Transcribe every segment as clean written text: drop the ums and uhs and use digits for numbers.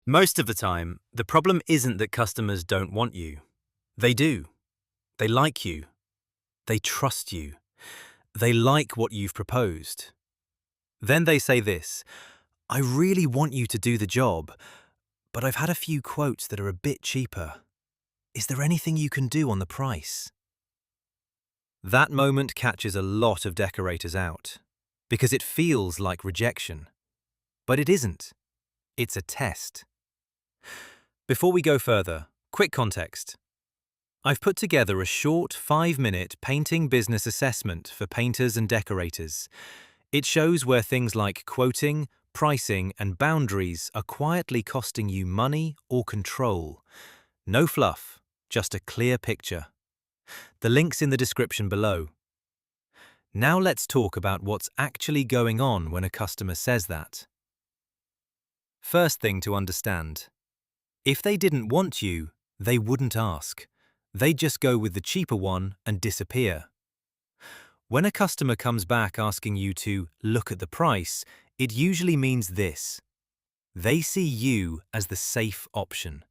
Most of the time, the problem isn't that customers don't want you. They do. They like you. They trust you. They like what you've proposed. Then they say this: I really want you to do the job, but I've had a few quotes that are a bit cheaper. Is there anything you can do on the price? That moment catches a lot of decorators out, because it feels like rejection. But it isn't. It's a test. Before we go further, quick context. I've put together a short 5-minute painting business assessment for painters and decorators. It shows where things like quoting, pricing, and boundaries are quietly costing you money or control. No fluff, just a clear picture. The link's in the description below. Now let's talk about what's actually going on when a customer says that. First thing to understand: if they didn't want you, they wouldn't ask. They'd just go with the cheaper one and disappear. When a customer comes back asking you to look at the price, it usually means this: they see you as the safe option.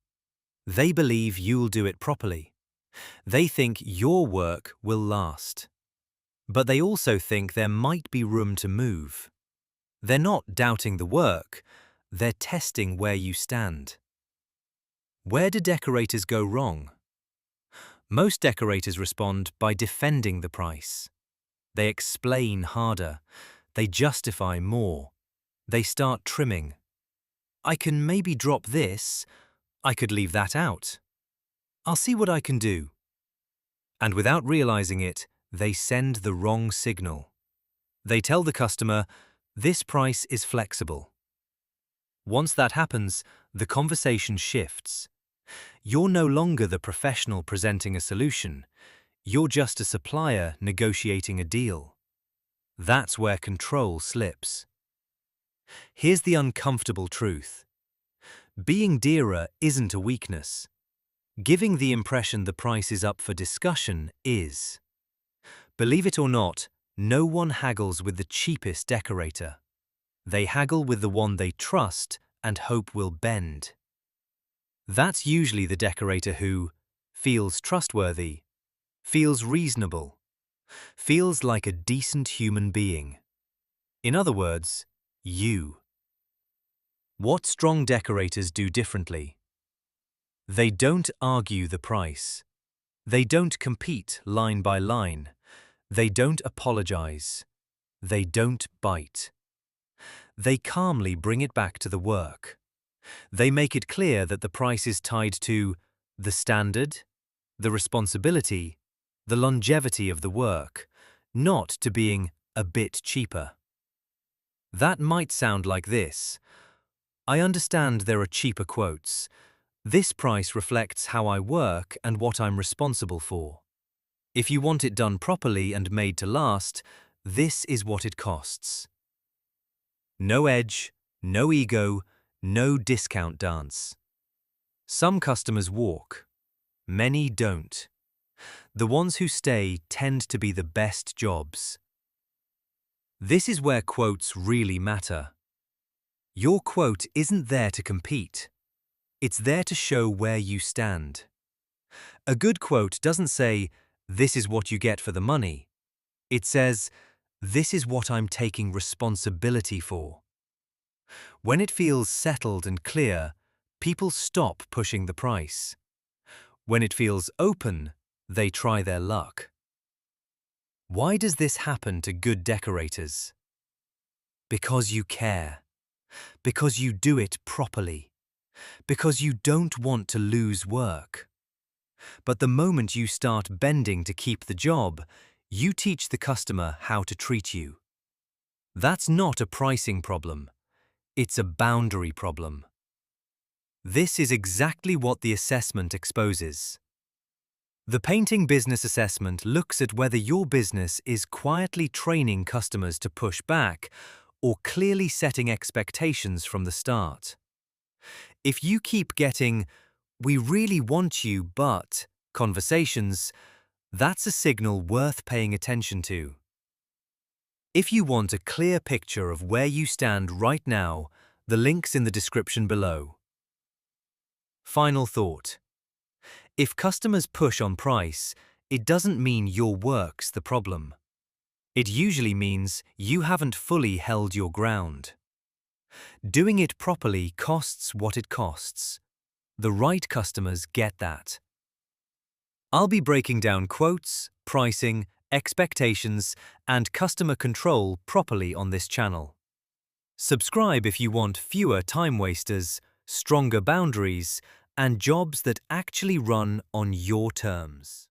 They believe you'll do it properly. They think your work will last. But they also think there might be room to move. They're not doubting the work, they're testing where you stand. Where do decorators go wrong? Most decorators respond by defending the price. They explain harder. They justify more. They start trimming. I can maybe drop this. I could leave that out. I'll see what I can do. And without realizing it, they send the wrong signal. They tell the customer, this price is flexible. Once that happens, the conversation shifts. You're no longer the professional presenting a solution. You're just a supplier negotiating a deal. That's where control slips. Here's the uncomfortable truth. Being dearer isn't a weakness. Giving the impression the price is up for discussion is. Believe it or not, no one haggles with the cheapest decorator. They haggle with the one they trust and hope will bend. That's usually the decorator who feels trustworthy, feels reasonable, feels like a decent human being. In other words, you. What strong decorators do differently? They don't argue the price. They don't compete line by line. They don't apologize. They don't bite. They calmly bring it back to the work. They make it clear that the price is tied to the standard, the responsibility, the longevity of the work, not to being a bit cheaper. That might sound like this: I understand there are cheaper quotes. This price reflects how I work and what I'm responsible for. If you want it done properly and made to last, this is what it costs. No edge, no ego, no discount dance. Some customers walk. Many don't. The ones who stay tend to be the best jobs. This is where quotes really matter. Your quote isn't there to compete. It's there to show where you stand. A good quote doesn't say, this is what you get for the money. It says, this is what I'm taking responsibility for. When it feels settled and clear, people stop pushing the price. When it feels open, they try their luck. Why does this happen to good decorators? Because you care. Because you do it properly. Because you don't want to lose work. But the moment you start bending to keep the job, you teach the customer how to treat you. That's not a pricing problem. It's a boundary problem. This is exactly what the assessment exposes. The painting business assessment looks at whether your business is quietly training customers to push back or clearly setting expectations from the start. If you keep getting, "We really want you, but," conversations, that's a signal worth paying attention to. If you want a clear picture of where you stand right now, the link's in the description below. Final thought. If customers push on price, it doesn't mean your work's the problem. It usually means you haven't fully held your ground. Doing it properly costs what it costs. The right customers get that. I'll be breaking down quotes, pricing, expectations, and customer control properly on this channel. Subscribe if you want fewer time wasters, stronger boundaries, and jobs that actually run on your terms.